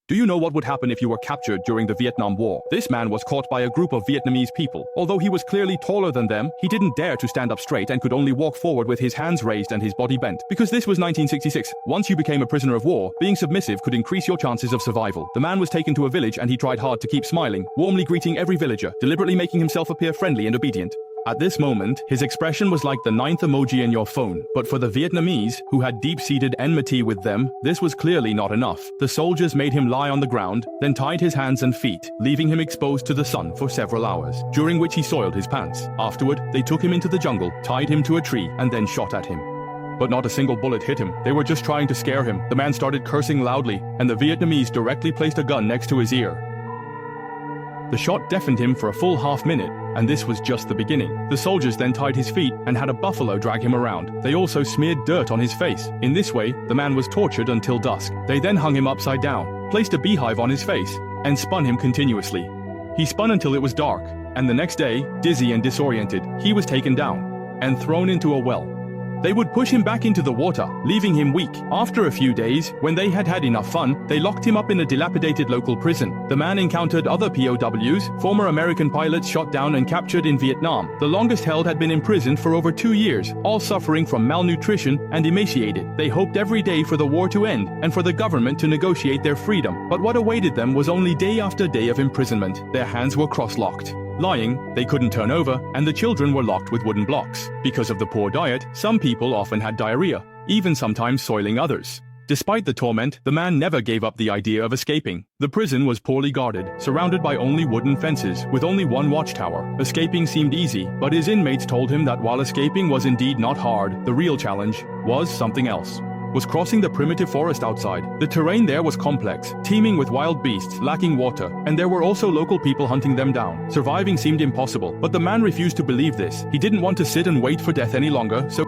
Do you know what would happen if you were captured during the Vietnam War? This man was caught by a group of Vietnamese people. Although he was clearly taller than them, he didn't dare to stand up straight and could only walk forward with his hands raised and his body bent. Because this was 1966. Once you became a prisoner of war, being submissive could increase your chances of survival. The man was taken to a village and he tried hard to keep smiling, warmly greeting every villager, deliberately making himself appear friendly and obedient. At this moment, his expression was like the 9th emoji in your phone. But for the Vietnamese, who had deep-seated enmity with them, this was clearly not enough. The soldiers made him lie on the ground, then tied his hands and feet, leaving him exposed to the sun for several hours, during which he soiled his pants. Afterward, they took him into the jungle, tied him to a tree, and then shot at him. But not a single bullet hit him. They were just trying to scare him. The man started cursing loudly, and the Vietnamese directly placed a gun next to his ear. The shot deafened him for a full half-minute, and this was just the beginning. The soldiers then tied his feet and had a buffalo drag him around. They also smeared dirt on his face. In this way, the man was tortured until dusk. They then hung him upside down, placed a beehive on his face, and spun him continuously. He spun until it was dark, and the next day, dizzy and disoriented, he was taken down and thrown into a well. They would push him back into the water, leaving him weak. After a few days, when they had had enough fun, they locked him up in a dilapidated local prison. The man encountered other POWs, former American pilots shot down and captured in Vietnam. The longest held had been imprisoned for over 2 years, all suffering from malnutrition and emaciated. They hoped every day for the war to end and for the government to negotiate their freedom. But what awaited them was only day after day of imprisonment. Their hands were cross-locked. Lying, they couldn't turn over, and the children were locked with wooden blocks. Because of the poor diet, some people often had diarrhea, even sometimes soiling others. Despite the torment, the man never gave up the idea of escaping. The prison was poorly guarded, surrounded by only wooden fences, with only one watchtower. Escaping seemed easy, but his inmates told him that while escaping was indeed not hard, the real challenge was something else. Was crossing the primitive forest outside. The terrain there was complex, teeming with wild beasts, lacking water, and there were also local people hunting them down. Surviving seemed impossible, but the man refused to believe this. He didn't want to sit and wait for death any longer, so